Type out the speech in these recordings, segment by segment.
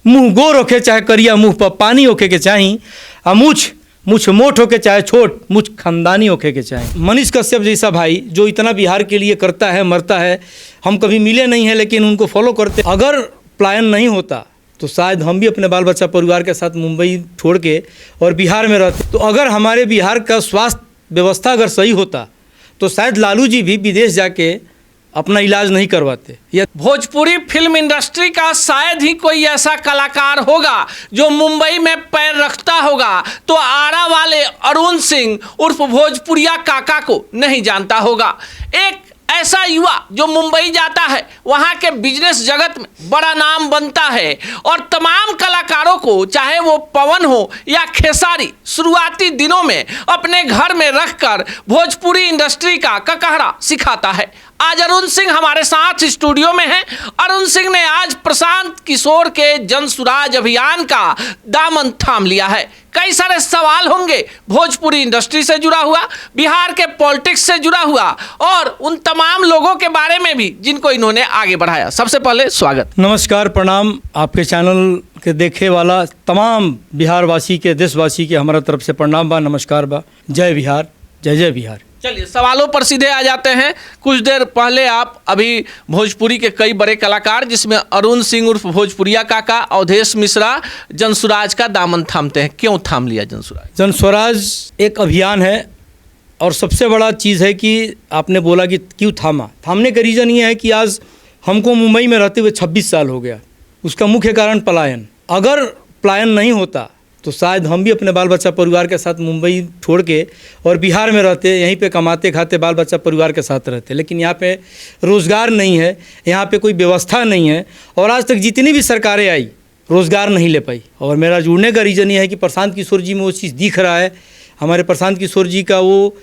मुँह गोर होके चाहे करिया मुँह पर पानी होके के चाही, आ मुछ मोट होके चाहे छोट मुछ खानदानी होके के चाहे। मनीष कश्यप जैसा भाई जो इतना बिहार के लिए करता है मरता है, हम कभी मिले नहीं हैं लेकिन उनको फॉलो करते। अगर पलायन नहीं होता तो शायद हम भी अपने बाल बच्चा परिवार के साथ मुंबई छोड़ के और बिहार में रहते। तो अगर हमारे बिहार का स्वास्थ्य व्यवस्था अगर सही होता तो शायद लालू जी भी विदेश जाके अपना इलाज नहीं करवाते। या भोजपुरी फिल्म इंडस्ट्री का शायद ही कोई ऐसा कलाकार होगा जो मुंबई में पैर रखता होगा तो आरा वाले अरुण सिंह उर्फ भोजपुरिया काका को नहीं जानता होगा। एक ऐसा युवा जो मुंबई जाता है, वहाँ के बिजनेस जगत में बड़ा नाम बनता है और तमाम कलाकारों को, चाहे वो पवन हो या खेसारी, शुरुआती दिनों में अपने घर में रखकर भोजपुरी इंडस्ट्री का ककहरा सिखाता है। आज अरुण सिंह हमारे साथ स्टूडियो में हैं। अरुण सिंह ने आज प्रशांत किशोर के जनसुराज अभियान का दामन थाम लिया है। कई सारे सवाल होंगे भोजपुरी इंडस्ट्री से जुड़ा हुआ, बिहार के पॉलिटिक्स से जुड़ा हुआ और उन तमाम लोगों के बारे में भी जिनको इन्होंने आगे बढ़ाया। सबसे पहले स्वागत। नमस्कार, प्रणाम। आपके चैनल के देखे वाला तमाम बिहारवासी के, देशवासी के हमारा तरफ से प्रणाम बा, नमस्कार बा। जय बिहार, जय जय बिहार। चलिए सवालों पर सीधे आ जाते हैं। कुछ देर पहले आप अभी भोजपुरी के कई बड़े कलाकार जिसमें अरुण सिंह उर्फ भोजपुरिया काका, अवधेश मिश्रा जनसुराज का दामन थामते हैं। क्यों थाम लिया जनसुराज? जनस्वराज एक अभियान है और सबसे बड़ा चीज़ है कि आपने बोला कि क्यों थामा। थामने का रीज़न ये है कि आज हमको मुंबई में रहते हुए 26 साल हो गया। उसका मुख्य कारण पलायन। अगर पलायन नहीं होता तो शायद हम भी अपने बाल बच्चा परिवार के साथ मुंबई छोड़ के और बिहार में रहते, यहीं पे कमाते खाते बाल बच्चा परिवार के साथ रहते। लेकिन यहाँ पे रोज़गार नहीं है, यहाँ पे कोई व्यवस्था नहीं है और आज तक जितनी भी सरकारें आई रोज़गार नहीं ले पाई। और मेरा जुड़ने का रीज़न ये है कि प्रशांत किशोर जी में वो चीज़ दिख रहा है। हमारे प्रशांत किशोर जी का वो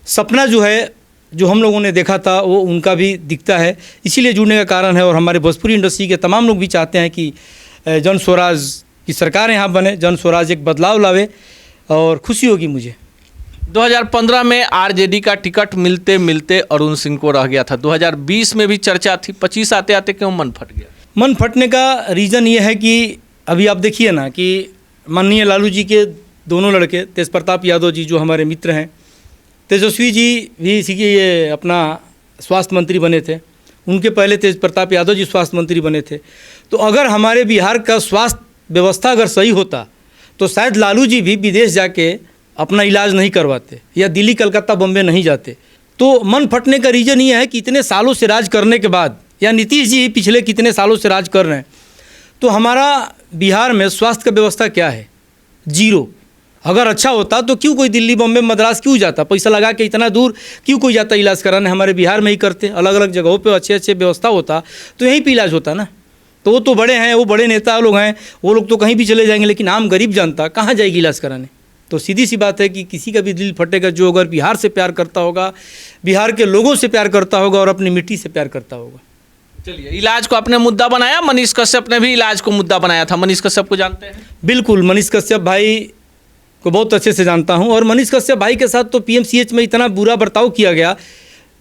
सपना जो है, जो हम लोगों ने देखा था, वो उनका भी दिखता है, इसीलिए जुड़ने का कारण है। और हमारे भोजपुरी इंडस्ट्री के तमाम लोग भी चाहते हैं कि जनस्वराज की सरकार यहाँ बने, जनस्वराज एक बदलाव लावे और खुशी होगी मुझे। 2015 में आरजेडी का टिकट मिलते मिलते अरुण सिंह को रह गया था। 2020 में भी चर्चा थी। 25 आते आते क्यों मन फट गया? मन फटने का रीज़न ये है कि अभी आप देखिए ना कि माननीय लालू जी के दोनों लड़के तेज प्रताप यादव जी जो हमारे मित्र हैं, तेजस्वी जी भी इसी के ये अपना स्वास्थ्य मंत्री बने थे, उनके पहले तेज प्रताप यादव जी स्वास्थ्य मंत्री बने थे। तो अगर हमारे बिहार का स्वास्थ्य व्यवस्था अगर सही होता तो शायद लालू जी भी विदेश जाके अपना इलाज नहीं करवाते या दिल्ली, कलकत्ता, बम्बे नहीं जाते। तो मन फटने का रीज़न ये है कि इतने सालों से राज करने के बाद, या नीतीश जी पिछले कितने सालों से राज कर रहे हैं, तो हमारा बिहार में स्वास्थ्य का व्यवस्था क्या है? जीरो। अगर अच्छा होता तो क्यों कोई दिल्ली, बम्बे, मद्रास क्यों जाता? पैसा लगा के इतना दूर क्यों कोई जाता इलाज कराने? हमारे बिहार में ही करते। अलग अलग जगहों पे अच्छे व्यवस्था होता तो यहीं पे इलाज होता ना। तो वो तो बड़े हैं, वो बड़े नेता लोग हैं, वो लोग तो कहीं भी चले जाएंगे, लेकिन आम गरीब जनता कहाँ जाएगी इलाज कराने? तो सीधी सी बात है कि किसी का भी दिल फटेगा जो अगर बिहार से प्यार करता होगा, बिहार के लोगों से प्यार करता होगा और अपनी मिट्टी से प्यार करता होगा। चलिए, इलाज को आपने मुद्दा बनाया। मनीष कश्यप ने भी इलाज को मुद्दा बनाया था। मनीष कश्यप को जानते हैं? बिल्कुल, मनीष कश्यप भाई को बहुत अच्छे से जानता हूँ। और मनीष कश्यप भाई के साथ तो PMCH में इतना बुरा बर्ताव किया गया।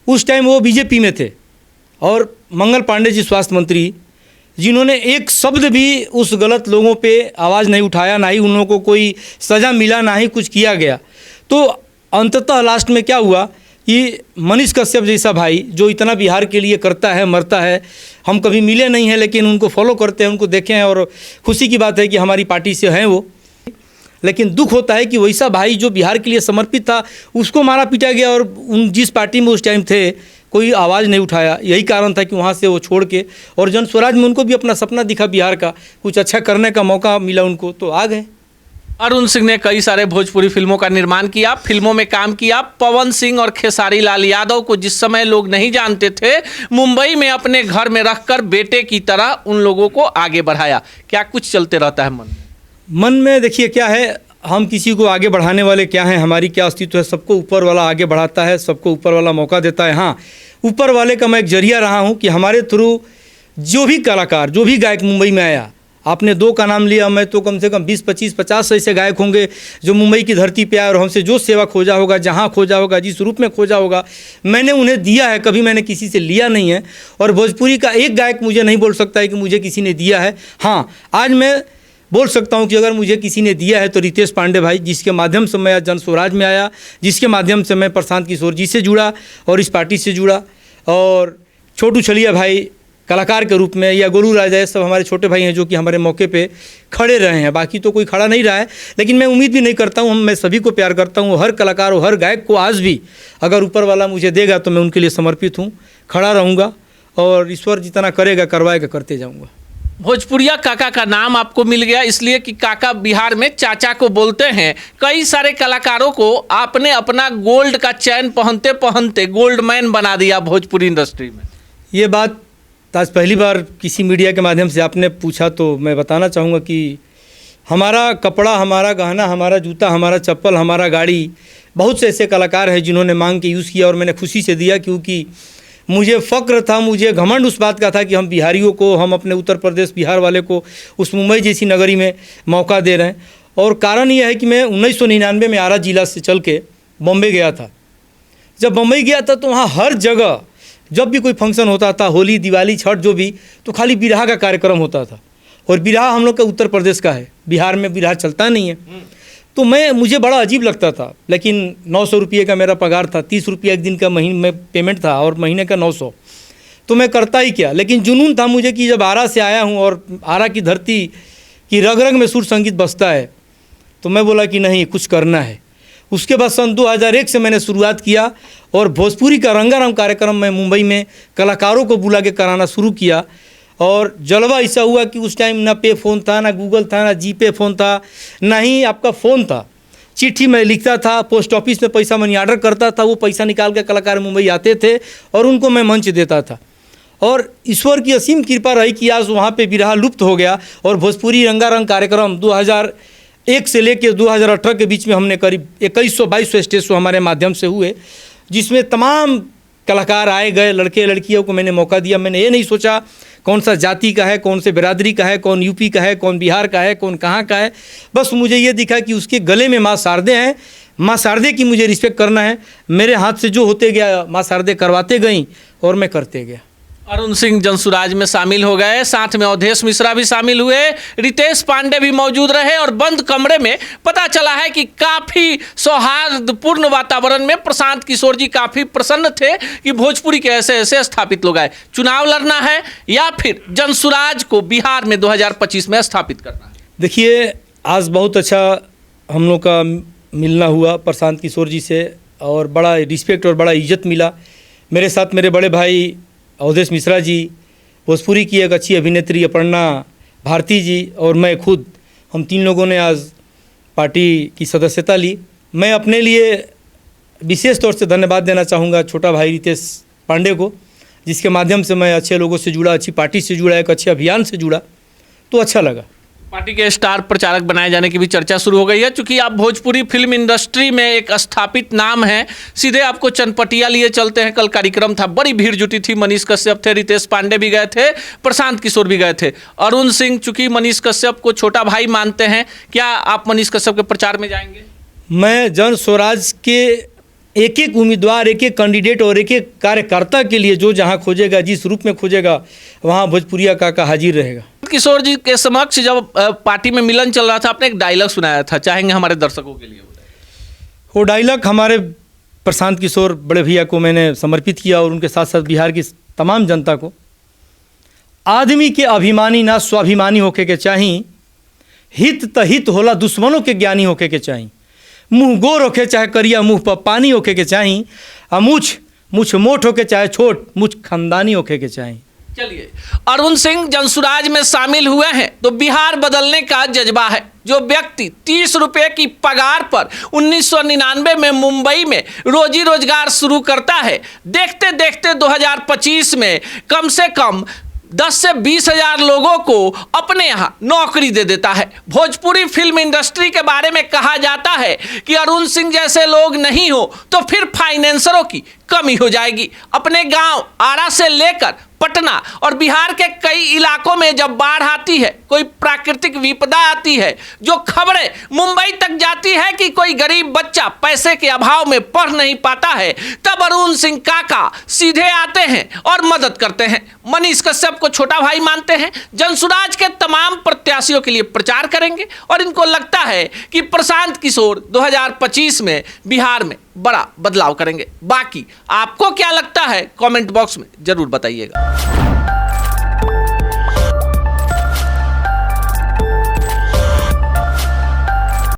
उस टाइम वो बीजेपी में थे और मंगल पांडे जी स्वास्थ्य मंत्री, जिन्होंने एक शब्द भी उस गलत लोगों पे आवाज़ नहीं उठाया, ना ही उन लोगों को कोई सज़ा मिला, ना ही कुछ किया गया। तो अंततः लास्ट में क्या हुआ कि मनीष कश्यप जैसा भाई जो इतना बिहार के लिए करता है मरता है, हम कभी मिले नहीं हैं लेकिन उनको फॉलो करते हैं, उनको देखे हैं और खुशी की बात है कि हमारी पार्टी से हैं वो। लेकिन दुख होता है कि वैसा भाई जो बिहार के लिए समर्पित था उसको मारा पीटा गया और उन जिस पार्टी में उस टाइम थे कोई आवाज़ नहीं उठाया। यही कारण था कि वहाँ से वो छोड़ के, और जनस्वराज में उनको भी अपना सपना दिखा बिहार का, कुछ अच्छा करने का मौका मिला उनको, तो आ गए। अरुण सिंह ने कई सारे भोजपुरी फिल्मों का निर्माण किया, फिल्मों में काम किया। पवन सिंह और खेसारी लाल यादव को जिस समय लोग नहीं जानते थे, मुंबई में अपने घर में रखकर बेटे की तरह उन लोगों को आगे बढ़ाया। क्या कुछ चलते रहता है मन में? देखिए क्या है, हम किसी को आगे बढ़ाने वाले क्या हैं, हमारी क्या अस्तित्व है? सबको ऊपर वाला आगे बढ़ाता है, सबको ऊपर वाला मौका देता है। हाँ, ऊपर वाले का मैं एक जरिया रहा हूँ कि हमारे थ्रू जो भी कलाकार, जो भी गायक मुंबई में आया, आपने 2 का नाम लिया, मैं तो कम से कम 20, 25, 50 ऐसे गायक होंगे जो मुंबई की धरती पे आए और हमसे जो सेवा खोजा होगा, जहाँ खोजा होगा, जिस रूप में खोजा होगा, मैंने उन्हें दिया है, कभी मैंने किसी से लिया नहीं है। और भोजपुरी का एक गायक मुझे नहीं बोल सकता है कि मुझे किसी ने दिया है। हाँ, आज मैं बोल सकता हूँ कि अगर मुझे किसी ने दिया है तो रितेश पांडे भाई, जिसके माध्यम से मैं आज जन स्वराज में आया, जिसके माध्यम से मैं प्रशांत किशोर जी से जुड़ा और इस पार्टी से जुड़ा, और छोटू छलिया भाई कलाकार के रूप में, या गोलू राजा, सब हमारे छोटे भाई हैं जो कि हमारे मौके पे खड़े रहे हैं। बाकी तो कोई खड़ा नहीं रहा है, लेकिन मैं उम्मीद भी नहीं करता हूँ, मैं सभी को प्यार करता हूँ। हर कलाकार और हर गायक को आज भी अगर ऊपर वाला मुझे देगा तो मैं उनके लिए समर्पित हूँ, खड़ा रहूँगा और ईश्वर जितना करेगा करवाएगा, करते जाऊँगा। भोजपुरिया काका का नाम आपको मिल गया इसलिए कि काका बिहार में चाचा को बोलते हैं। कई सारे कलाकारों को आपने अपना गोल्ड का चैन पहनते पहनते गोल्ड मैन बना दिया भोजपुरी इंडस्ट्री में। ये बात आज पहली बार किसी मीडिया के माध्यम से आपने पूछा तो मैं बताना चाहूँगा कि हमारा कपड़ा, हमारा गहना, हमारा जूता, हमारा चप्पल, हमारा गाड़ी, बहुत से ऐसे कलाकार हैं जिन्होंने मांग के यूज़ किया और मैंने खुशी से दिया, क्योंकि मुझे फ़क्र था, मुझे घमंड उस बात का था कि हम बिहारियों को, हम अपने उत्तर प्रदेश बिहार वाले को उस मुंबई जैसी नगरी में मौका दे रहे हैं। और कारण यह है कि मैं 1999 में आरा जिला से चल के बॉम्बे गया था। जब बम्बई गया था तो वहाँ हर जगह जब भी कोई फंक्शन होता था, होली, दिवाली, छठ, जो भी, तो खाली बिरहा का कार्यक्रम होता था। और बिरहा हम लोग का उत्तर प्रदेश का है, बिहार में बिरहा चलता नहीं है। तो मुझे बड़ा अजीब लगता था, लेकिन 900 रुपये का मेरा पगार था, 30 रुपये एक दिन का महीने में पेमेंट था और महीने का 900, तो मैं करता ही क्या। लेकिन जुनून था मुझे कि जब आरा से आया हूँ और आरा की धरती की रग रग में सुर संगीत बजता है, तो मैं बोला कि नहीं, कुछ करना है। उसके बाद सन 2001 से मैंने शुरुआत किया और भोजपुरी का रंगारंग कार्यक्रम मैं मुंबई में कलाकारों को बुला के कराना शुरू किया। और जलवा ऐसा हुआ कि उस टाइम ना पे फ़ोन था, ना गूगल था, ना जीपे फ़ोन था, ना ही आपका फ़ोन था। चिट्ठी मैं लिखता था, पोस्ट ऑफिस में पैसा मनी ऑर्डर करता था, वो पैसा निकाल के कलाकार मुंबई आते थे और उनको मैं मंच देता था। और ईश्वर की असीम कृपा रही कि आज वहाँ पे बिरहा लुप्त हो गया और भोजपुरी रंगारंग कार्यक्रम 2001 से लेकर 2018 के बीच में हमने करीब 2100-2200 स्टेज शो हमारे माध्यम से हुए, जिसमें तमाम कलाकार आए गए, लड़के लड़कियों को मैंने मौका दिया। मैंने ये नहीं सोचा कौन सा जाति का है, कौन से बिरादरी का है, कौन यूपी का है, कौन बिहार का है, कौन कहाँ का है। बस मुझे ये दिखा कि उसके गले में माँ शारदे हैं, माँ शारदे की मुझे रिस्पेक्ट करना है। मेरे हाथ से जो होते गया माँ शारदे करवाते गई और मैं करते गया। अरुण सिंह जनसुराज में शामिल हो गए, साथ में अवधेश मिश्रा भी शामिल हुए, रितेश पांडे भी मौजूद रहे और बंद कमरे में पता चला है कि काफ़ी सौहार्दपूर्ण वातावरण में प्रशांत किशोर जी काफ़ी प्रसन्न थे कि भोजपुरी के ऐसे ऐसे स्थापित लोग आए। चुनाव लड़ना है या फिर जनसुराज को बिहार में 2025 में स्थापित करना है। देखिए, आज बहुत अच्छा हम लोग का मिलना हुआ प्रशांत किशोर जी से और बड़ा रिस्पेक्ट और बड़ा इज्जत मिला। मेरे साथ मेरे बड़े भाई अवधेश मिश्रा जी, भोजपुरी की एक अच्छी अभिनेत्री अपर्णा भारती जी और मैं खुद, हम 3 लोगों ने आज पार्टी की सदस्यता ली। मैं अपने लिए विशेष तौर से धन्यवाद देना चाहूँगा छोटा भाई रितेश पांडे को, जिसके माध्यम से मैं अच्छे लोगों से जुड़ा, अच्छी पार्टी से जुड़ा, एक अच्छे अभियान से जुड़ा, तो अच्छा लगा। पार्टी के स्टार प्रचारक बनाए जाने की भी चर्चा शुरू हो गई है। चूंकि आप भोजपुरी फिल्म इंडस्ट्री में एक स्थापित नाम हैं, सीधे आपको चनपटिया लिए चलते हैं। कल कार्यक्रम था, बड़ी भीड़ जुटी थी, मनीष कश्यप थे, रितेश पांडे भी गए थे, प्रशांत किशोर भी गए थे। अरुण सिंह चूंकि मनीष कश्यप को छोटा भाई मानते हैं, क्या आप मनीष कश्यप के प्रचार में जाएंगे? मैं जन स्वराज के एक एक उम्मीदवार, एक एक कैंडिडेट और एक एक कार्यकर्ता के लिए जो जहाँ खोजेगा, जिस रूप में खोजेगा, वहाँ भोजपुरिया काका हाजिर रहेगा। किशोर जी के समक्ष जब पार्टी में मिलन चल रहा था, आपने एक डायलॉग सुनाया था, चाहेंगे हमारे दर्शकों के लिए? वो डायलॉग हमारे प्रशांत किशोर बड़े भैया को मैंने समर्पित किया और उनके साथ साथ बिहार की तमाम जनता को। आदमी के अभिमानी ना स्वाभिमानी होके के चाही, हित तहित होला दुश्मनों के ज्ञानी होके के चाही, मुँह गोर होके चाहे करिया, मुँह पर पानी होके के चाही, और मुछ मोट होके चाहे छोट, मुछ खानदानी होके के चाही। चलिए, अरुण सिंह जनसुराज में शामिल हुए हैं तो बिहार बदलने का जज्बा है। जो व्यक्ति 30 रुपये की पगार पर 1999 में मुंबई में रोजी रोजगार शुरू करता है, देखते देखते 2025 में कम से कम 10 से 20 हजार लोगों को अपने यहाँ नौकरी दे देता है। भोजपुरी फिल्म इंडस्ट्री के बारे में कहा जाता है कि अरुण सिंह जैसे लोग नहीं हो तो फिर फाइनेंसरों की कमी हो जाएगी। अपने गांव आरा से लेकर पटना और बिहार के कई इलाकों में जब बाढ़ आती है, कोई प्राकृतिक विपदा आती है, जो खबरें मुंबई तक जाती है कि कोई गरीब बच्चा पैसे के अभाव में पढ़ नहीं पाता है, तब अरुण सिंह काका सीधे आते हैं और मदद करते हैं। मनीष कश्यप को छोटा भाई मानते हैं, जनसुराज के तमाम प्रत्याशियों के लिए प्रचार करेंगे और इनको लगता है कि प्रशांत किशोर 2025 में बिहार में बड़ा बदलाव करेंगे। बाकी आपको क्या लगता है कमेंट बॉक्स में जरूर बताइएगा।